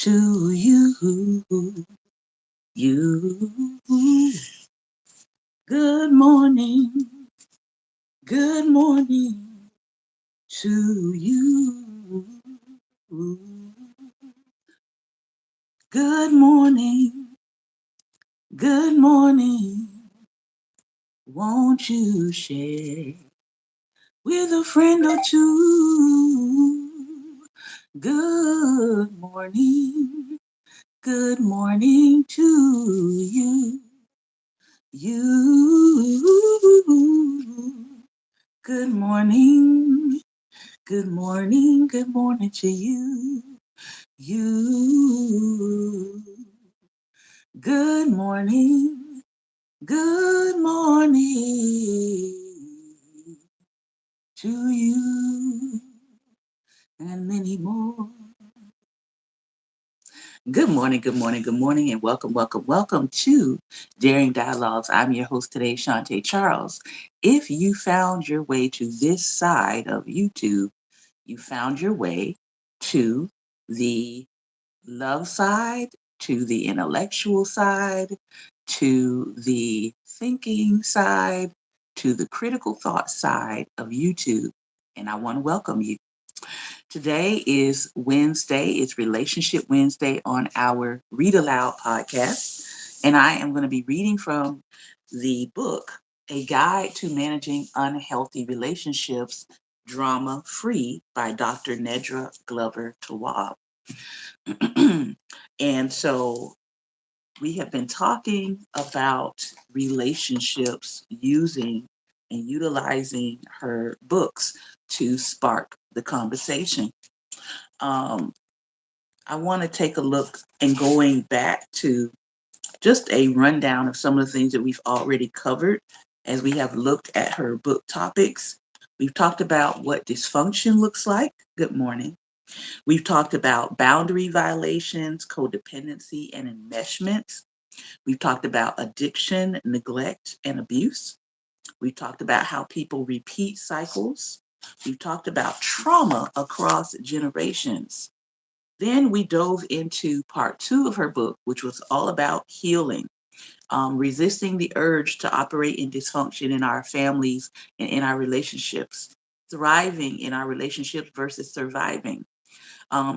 to you. You. Good morning. Good morning to you. Good morning. Good morning. Won't you share with a friend or two? Good morning. Good morning to you. You. Good morning. Good morning. Good morning to you. You. Good morning. Good morning to you. And many more. Good morning, good morning, good morning, and welcome, welcome, welcome to Daring Dialogues. I'm your host today, Shantae Charles. If you found your way to this side of YouTube, you found your way to the love side, to the intellectual side, to the thinking side, to the critical thought side of YouTube. And I want to welcome you. Today is Wednesday. It's Relationship Wednesday on our Read Aloud podcast. And I am going to be reading from the book, A Guide to Managing Unhealthy Relationships, Drama Free by Dr. Nedra Glover Tawwab. And so we have been talking about relationships using and utilizing her books to spark the conversation. Um, I want to take a look and going back to just a rundown of some of the things that we've already covered as we have looked at her book topics. We've talked about what dysfunction looks like. Good morning. We've talked about boundary violations, codependency, and enmeshment. We've talked about addiction, neglect, and abuse. We've talked about how people repeat cycles. We've talked about trauma across generations. Then we dove into part 2 of her book, which was all about healing, resisting the urge to operate in dysfunction in our families and in our relationships, thriving in our relationships versus surviving,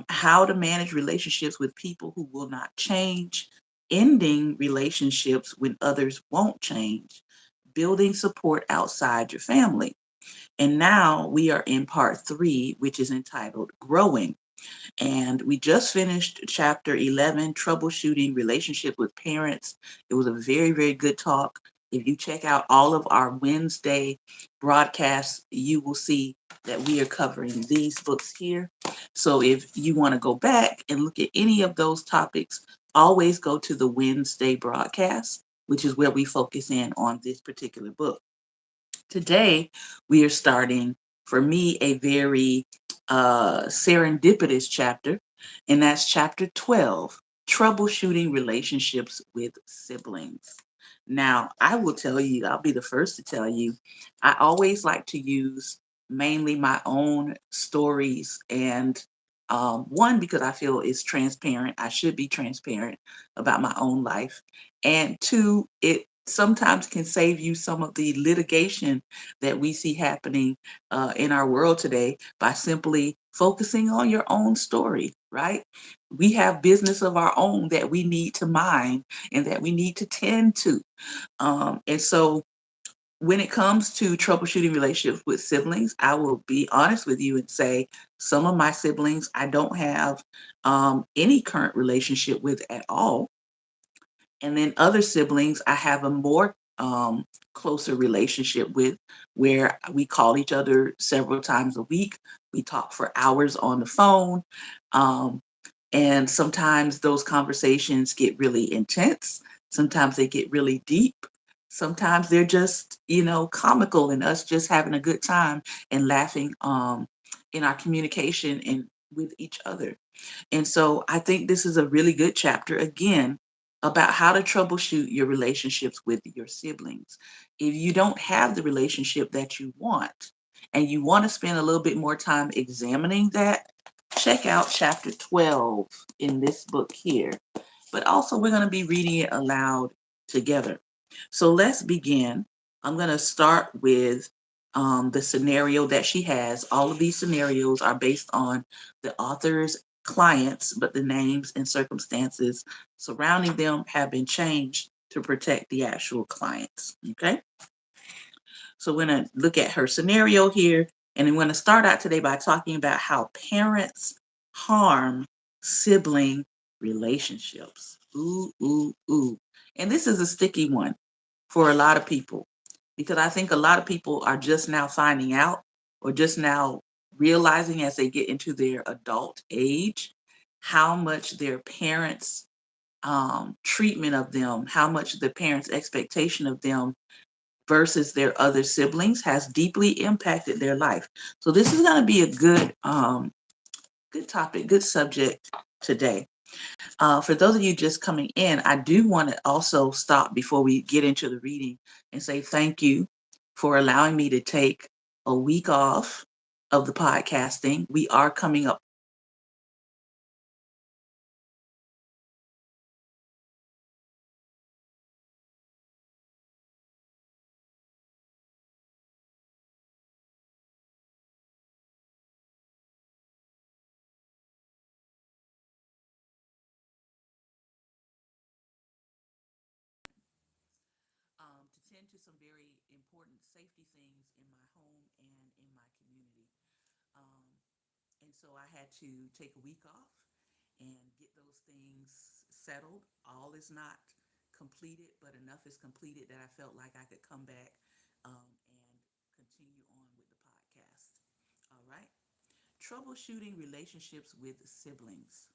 how to manage relationships with people who will not change, ending relationships when others won't change, building support outside your family. And now we are in part 3, which is entitled Growing. And we just finished chapter 11, Troubleshooting Relationship with Parents. It was a very, very good talk. If you check out all of our Wednesday broadcasts, you will see that we are covering these books here. So if you want to go back and look at any of those topics, always go to the Wednesday broadcast, which is where we focus in on this particular book. Today, we are starting, for me, a very serendipitous chapter, and that's chapter 12, Troubleshooting Relationships with Siblings. Now, I will tell you, I'll be the first to tell you, I always like to use mainly my own stories and one, because I feel it's transparent. I should be transparent about my own life. And two, it sometimes can save you some of the litigation that we see happening in our world today by simply focusing on your own story, right? We have business of our own that we need to mind and that we need to tend to. And so when it comes to troubleshooting relationships with siblings, I will be honest with you and say some of my siblings I don't have any current relationship with at all. And then other siblings I have a more closer relationship with, where we call each other several times a week. We talk for hours on the phone. Um, and sometimes those conversations get really intense. Sometimes they get really deep. Sometimes they're just, comical and us just having a good time and laughing in our communication and with each other. And so I think this is a really good chapter, again, about how to troubleshoot your relationships with your siblings. If you don't have the relationship that you want and you want to spend a little bit more time examining that, check out chapter 12 in this book here. But also, we're going to be reading it aloud together. So let's begin. I'm going to start with the scenario that she has. All of these scenarios are based on the author's clients, but the names and circumstances surrounding them have been changed to protect the actual clients. Okay. So we're going to look at her scenario here, and I'm going to start out today by talking about how parents harm sibling relationships. Ooh, ooh, ooh. And this is a sticky one for a lot of people because I think a lot of people are just now finding out or just now realizing as they get into their adult age how much their parents' treatment of them, how much the parents' expectation of them versus their other siblings has deeply impacted their life. So this is going to be a good topic, good subject today. For those of you just coming in, I do want to also stop before we get into the reading and say thank you for allowing me to take a week off of the podcasting. We are coming up to tend to some very important safety things in my home and in my community. Um, and so I had to take a week off and get those things settled. All is not completed, but enough is completed that I felt like I could come back and continue on with the podcast. All right. Troubleshooting relationships with siblings.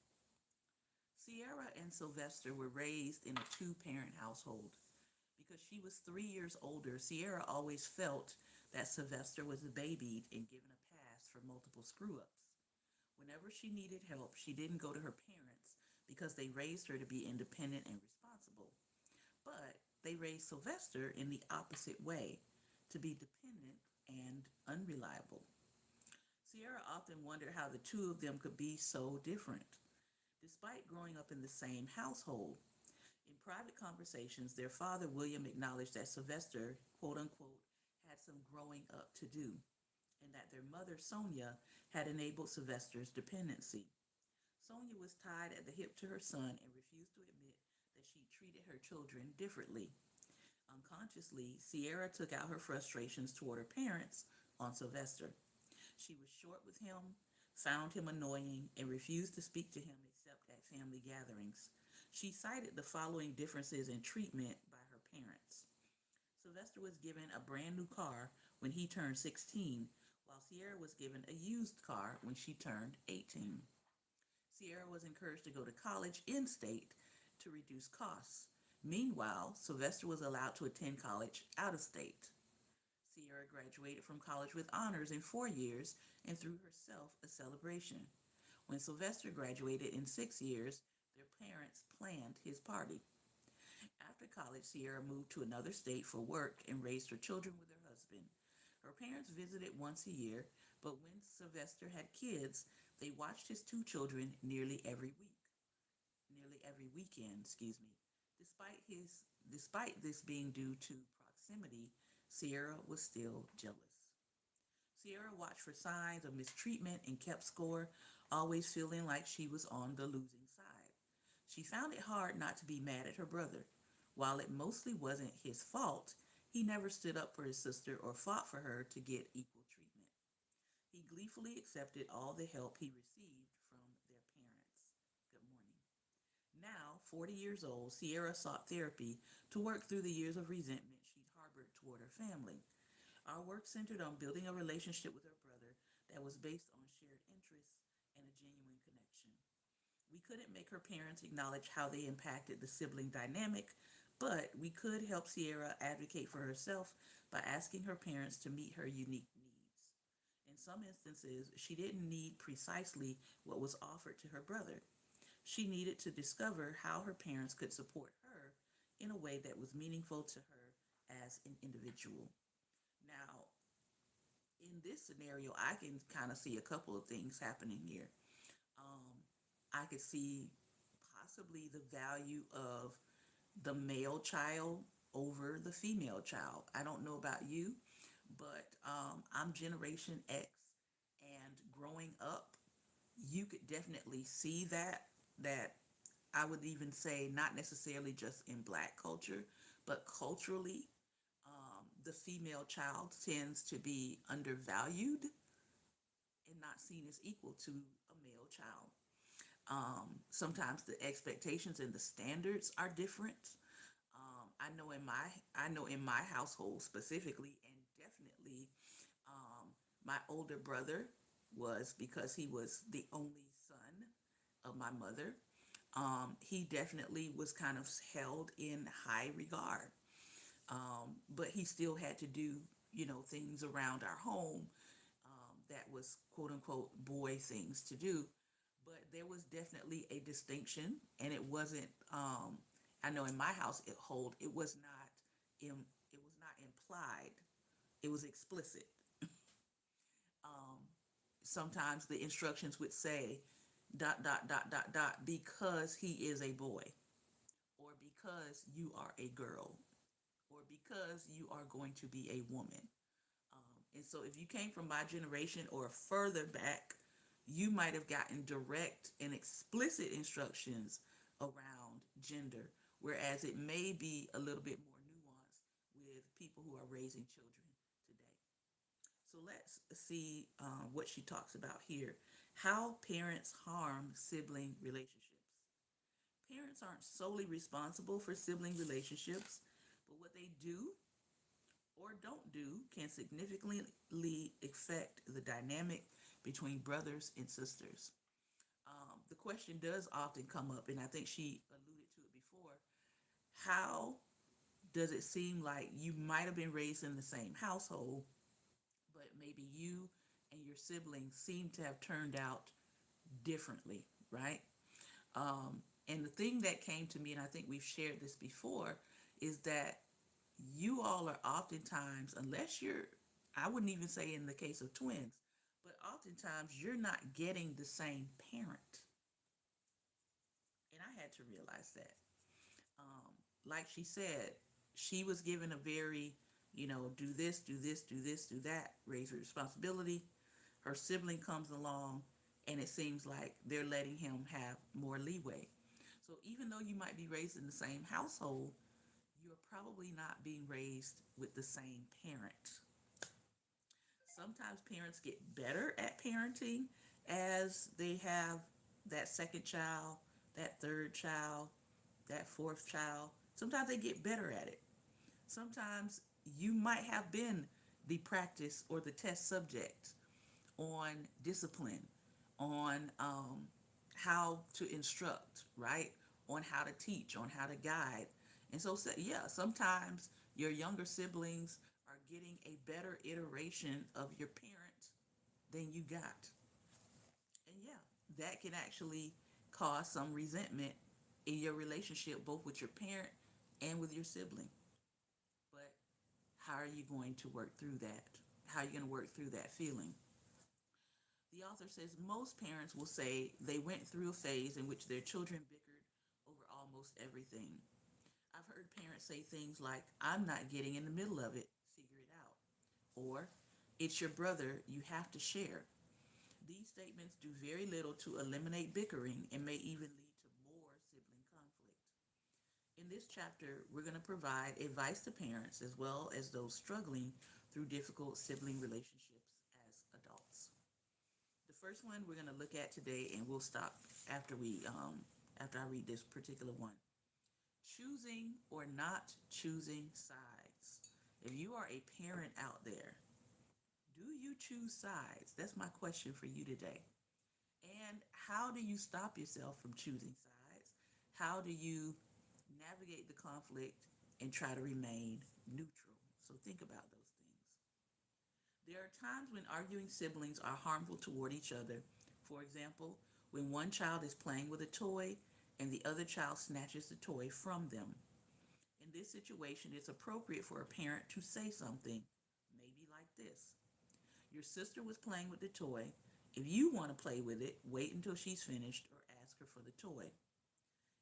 Sierra and Sylvester were raised in a two-parent household. Because she was 3 years older, Sierra always felt that Sylvester was babied and given a pass for multiple screw ups. Whenever she needed help, she didn't go to her parents because they raised her to be independent and responsible. But they raised Sylvester in the opposite way, to be dependent and unreliable. Sierra often wondered how the two of them could be so different. Despite growing up in the same household, in private conversations, their father, William, acknowledged that Sylvester, quote unquote, had some growing up to do, and that their mother, Sonia, had enabled Sylvester's dependency. Sonia was tied at the hip to her son and refused to admit that she treated her children differently. Unconsciously, Sierra took out her frustrations toward her parents on Sylvester. She was short with him, found him annoying, and refused to speak to him except at family gatherings. She cited the following differences in treatment by her parents. Sylvester was given a brand new car when he turned 16, while Sierra was given a used car when she turned 18. Sierra was encouraged to go to college in state to reduce costs. Meanwhile, Sylvester was allowed to attend college out of state. Sierra graduated from college with honors in 4 years and threw herself a celebration. When Sylvester graduated in 6 years, their parents planned his party. After college, Sierra moved to another state for work and raised her children with her husband. Her parents visited once a year, but when Sylvester had kids, they watched his two children nearly every weekend, excuse me. Despite his despite this being due to proximity, Sierra was still jealous. Sierra watched for signs of mistreatment and kept score, always feeling like she was on the losing side. She found it hard not to be mad at her brother. While it mostly wasn't his fault, he never stood up for his sister or fought for her to get equal treatment. He gleefully accepted all the help he received from their parents. Good morning. Now, 40 years old, Sierra sought therapy to work through the years of resentment she'd harbored toward her family. Our work centered on building a relationship with her brother that was based on shared interests and a genuine connection. We couldn't make her parents acknowledge how they impacted the sibling dynamic, but we could help Sierra advocate for herself by asking her parents to meet her unique needs. In some instances, she didn't need precisely what was offered to her brother. She needed to discover how her parents could support her in a way that was meaningful to her as an individual. Now, in this scenario, I can kind of see a couple of things happening here. Um, I could see possibly the value of the male child over the female child. I don't know about you, but I'm Generation X, and growing up, you could definitely see that I would even say not necessarily just in Black culture, but culturally, the female child tends to be undervalued and not seen as equal to a male child. Sometimes the expectations and the standards are different. I know in my household specifically, and definitely, um, my older brother was, because he was the only son of my mother. He definitely was kind of held in high regard, but he still had to do, things around our home, that was quote unquote boy things to do. But there was definitely a distinction, and it wasn't. I know in my house it was not it was not implied. It was explicit. Sometimes the instructions would say dot dot dot dot dot because he is a boy, or because you are a girl, or because you are going to be a woman. And so if you came from my generation or further back, you might have gotten direct and explicit instructions around gender, whereas it may be a little bit more nuanced with people who are raising children today. So let's see what she talks about here. How parents harm sibling relationships. Parents aren't solely responsible for sibling relationships, but what they do or don't do can significantly affect the dynamic between brothers and sisters. The question does often come up, and I think she alluded to it before. How does it seem like you might have been raised in the same household, but maybe you and your siblings seem to have turned out differently, right? And the thing that came to me, and I think we've shared this before, is that you all are oftentimes, unless you're, I wouldn't even say in the case of twins, but oftentimes you're not getting the same parent. And I had to realize that. Like she said, she was given a very, do this, do this, do this, do that, raise your responsibility. Her sibling comes along, and it seems like they're letting him have more leeway. So even though you might be raised in the same household, you're probably not being raised with the same parent. Sometimes parents get better at parenting as they have that second child, that third child, that fourth child. Sometimes they get better at it. Sometimes you might have been the practice or the test subject on discipline, on how to instruct, right? On how to teach, on how to guide. And so, yeah, sometimes your younger siblings are getting a better iteration of your parent than you got. And yeah, that can actually cause some resentment in your relationship, both with your parent and with your sibling. But how are you going to work through that? How are you going to work through that feeling? The author says most parents will say they went through a phase in which their children bickered over almost everything. I've heard parents say things like, I'm not getting in the middle of it, figure it out. Or, it's your brother, you have to share. These statements do very little to eliminate bickering and may even lead to more sibling conflict. In this chapter, we're going to provide advice to parents as well as those struggling through difficult sibling relationships as adults. The first one we're going to look at today, and we'll stop after after I read this particular one. Choosing or not choosing sides. If you are a parent out there, do you choose sides? That's my question for you today. And how do you stop yourself from choosing sides? How do you navigate the conflict and try to remain neutral? So think about those things. There are times when arguing siblings are harmful toward each other. For example, when one child is playing with a toy and the other child snatches the toy from them. In this situation, it's appropriate for a parent to say something, maybe like this. Your sister was playing with the toy If you want to play with it, wait until she's finished or ask her for the toy.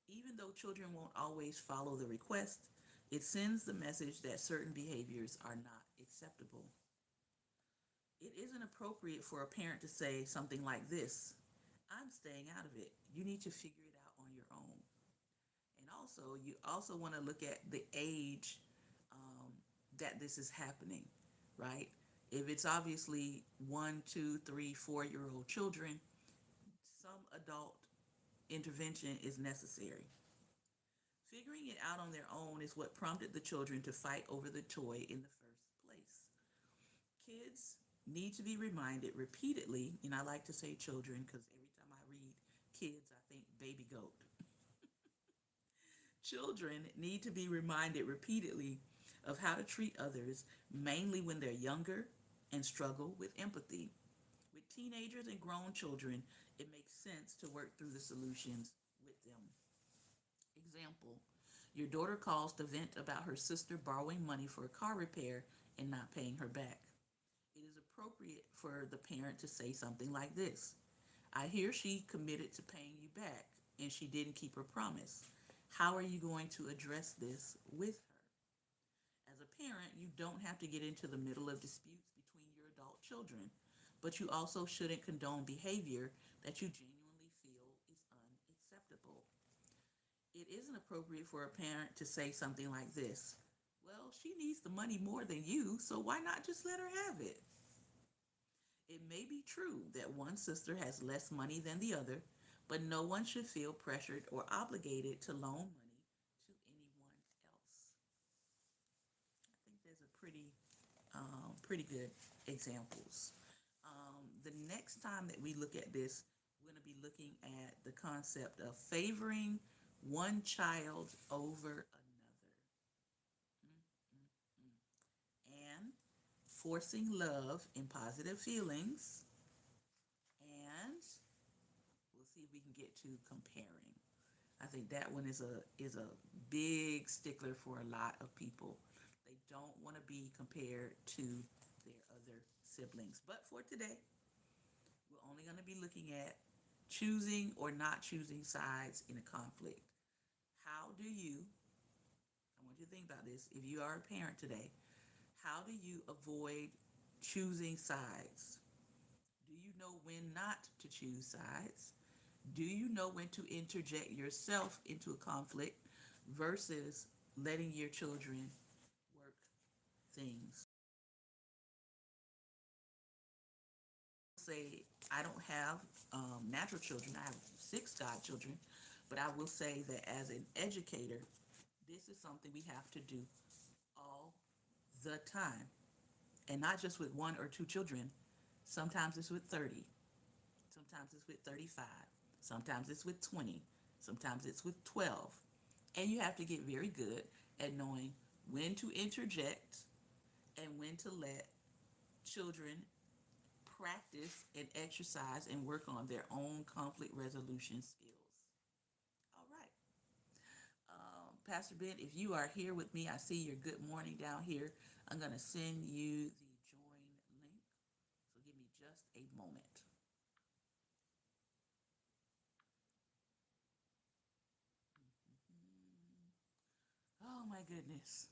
Even though children won't always follow the request, it sends the message that certain behaviors are not acceptable. It isn't appropriate for a parent to say something like this: I'm staying out of it. You need to figure it out on your own. And also, you also want to look at the age um, that this is happening, right? If it's obviously 1, 2, 3, 4 year old children, some adult intervention is necessary. Figuring it out on their own is what prompted the children to fight over the toy in the first place. Kids need to be reminded repeatedly, and I like to say children because every time I read kids, I think baby goat. Children need to be reminded repeatedly of how to treat others, mainly when they're younger and struggle with empathy. With teenagers and grown children, it makes sense to work through the solutions with them. Example: your daughter calls to vent about her sister borrowing money for a car repair and not paying her back. It is appropriate for the parent to say something like this: I hear she committed to paying you back and she didn't keep her promise. How are you going to address this with her? As a parent, you don't have to get into the middle of disputes between your adult children, but you also shouldn't condone behavior that you genuinely feel is unacceptable. It isn't appropriate for a parent to say something like this: well, she needs the money more than you, so why not just let her have it? It may be true that one sister has less money than the other, but no one should feel pressured or obligated to loan money to anyone else. I think there's a pretty good examples. The next time that we look at this, we're going to be looking at the concept of favoring one child over another, and forcing love and positive feelings, and we'll see if we can get to comparing. I think that one is a big stickler for a lot of people. They don't want to be compared to their other siblings. But for today, we're only going to be looking at choosing or not choosing sides in a conflict. How do you, I want you to think about this, if you are a parent today, how do you avoid choosing sides? Do you know when not to choose sides? Do you know when to interject yourself into a conflict versus letting your children work things? Say I don't have natural children. I have 6 godchildren, but I will say that as an educator, this is something we have to do all the time, and not just with 1 or 2 children. Sometimes it's with 30. Sometimes it's with 35. Sometimes it's with 20. Sometimes it's with 12. And you have to get very good at knowing when to interject and when to let children practice and exercise and work on their own conflict resolution skills. All right. Pastor Ben, if you are here with me, I see your good morning down here. I'm going to send you the join link. So give me just a moment. Oh my goodness.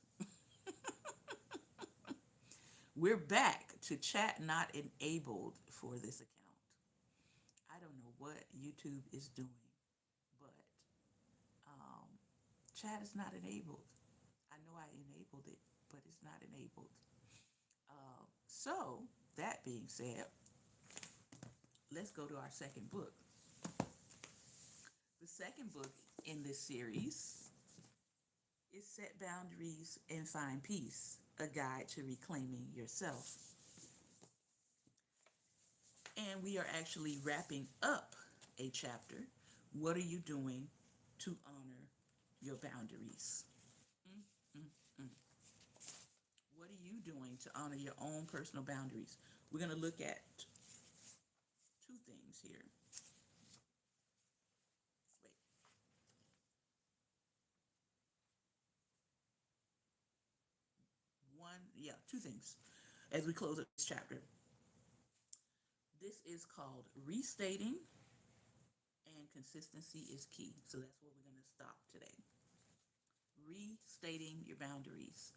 We're back to chat not enabled for this account. I don't know what YouTube is doing, but um, chat is not enabled. I know I enabled it, but it's not enabled. So, that being said, let's go to our second book. The second book in this series is Set Boundaries and Find Peace, a guide to reclaiming yourself. And we are actually wrapping up a chapter. What are you doing to honor your boundaries? Mm, mm, mm. What are you doing to honor your own personal boundaries? We're going to look at 2 things here. Wait. One, yeah, 2 things as we close up this chapter. This is called restating, and consistency is key. So that's where we're going to stop today. Restating your boundaries.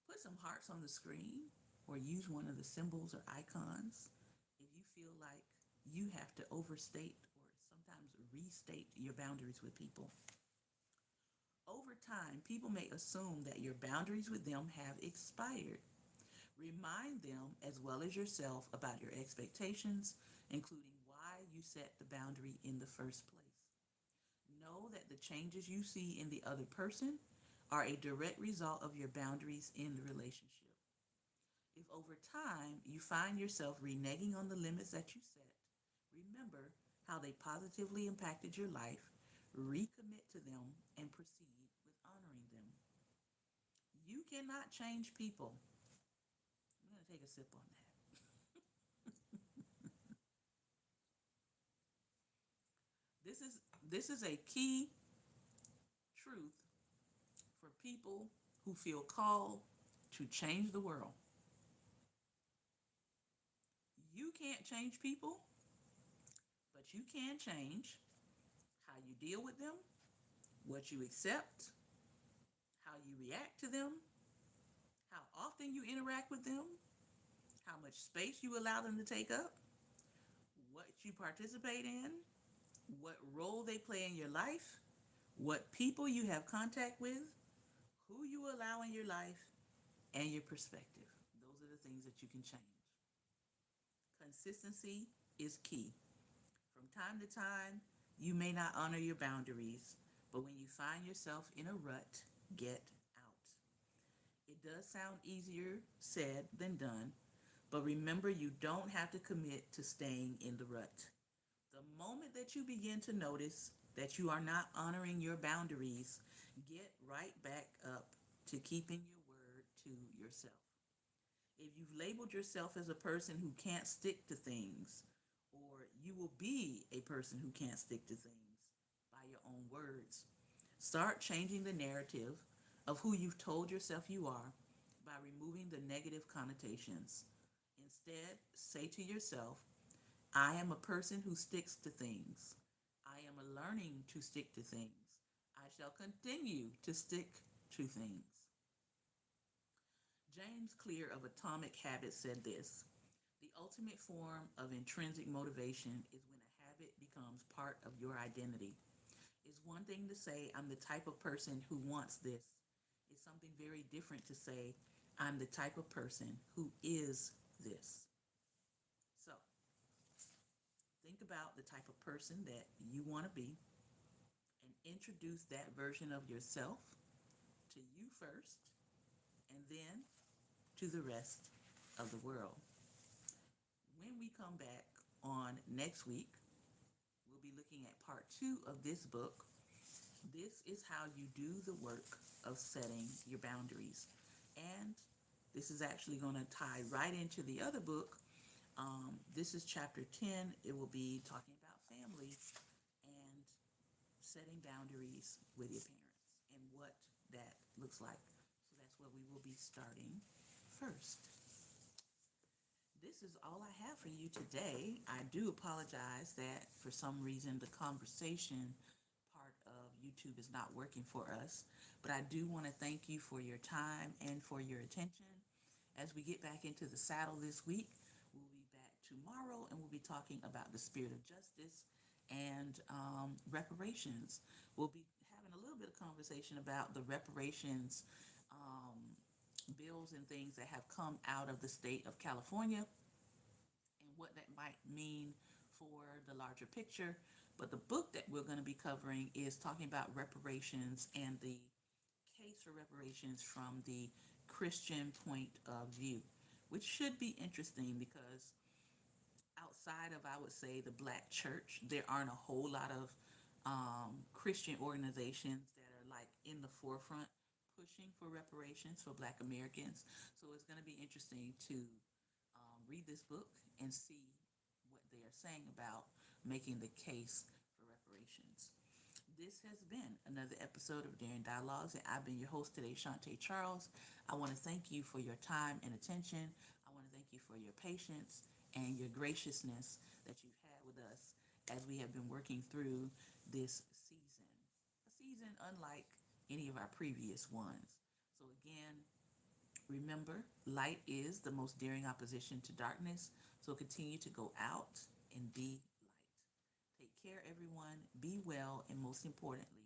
Put some hearts on the screen or use one of the symbols or icons if you feel like you have to overstate or sometimes restate your boundaries with people. Over time, people may assume that your boundaries with them have expired. Remind them, as well as yourself, about your expectations, including why you set the boundary in the first place. Know that the changes you see in the other person are a direct result of your boundaries in the relationship. If over time you find yourself reneging on the limits that you set, remember how they positively impacted your life, recommit to them, and proceed with honoring them. You cannot change people. I'm going to take a sip on that. This is a key truth for people who feel called to change the world. You can't change people, but you can change how you deal with them, what you accept, how you react to them, how often you interact with them, how much space you allow them to take up, what you participate in, what role they play in your life, what people you have contact with, who you allow in your life, and your perspective. Those are the things that you can change. Consistency is key. From time to time, you may not honor your boundaries, but when you find yourself in a rut, get out. It does sound easier said than done, but remember you don't have to commit to staying in the rut. The moment that you begin to notice that you are not honoring your boundaries, get right back up to keeping your word to yourself. If you've labeled yourself as a person who can't stick to things, or you will be a person who can't stick to things by your own words, start changing the narrative of who you've told yourself you are by removing the negative connotations. Instead, say to yourself, I am a person who sticks to things. I am learning to stick to things. I shall continue to stick to things. James Clear of Atomic Habits said this: the ultimate form of intrinsic motivation is when a habit becomes part of your identity. It's one thing to say, I'm the type of person who wants this. It's something very different to say, I'm the type of person who is this. So, think about the type of person that you want to be and introduce that version of yourself to you first and then to the rest of the world. When we come back on next week, we'll be looking at part 2 of this book. This is how you do the work of setting your boundaries. And this is actually going to tie right into the other book. This is chapter 10. It will be talking about family and setting boundaries with your parents and what that looks like. So that's where we will be starting first. This is all I have for you today. I do apologize that for some reason the conversation part of YouTube is not working for us, but I do want to thank you for your time and for your attention. As we get back into the saddle this week, we'll be back tomorrow and we'll be talking about the spirit of justice and reparations. We'll be having a little bit of conversation about the reparations um, bills and things that have come out of the state of California and what that might mean for the larger picture. But the book that we're going to be covering is talking about reparations and the case for reparations from the Christian point of view, which should be interesting because outside of, I would say, the black church, there aren't a whole lot of Christian organizations that are like in the forefront pushing for reparations for black Americans. So it's going to be interesting to read this book and see what they are saying about making the case for reparations. This has been another episode of Daring Dialogues, and I've been your host today, Shantae Charles. I want to thank you for your time and attention. I want to thank you for your patience, and your graciousness that you've had with us as we have been working through this season. A season unlike any of our previous ones. So, again, remember, light is the most daring opposition to darkness. So, continue to go out and be light. Take care, everyone. Be well, and most importantly,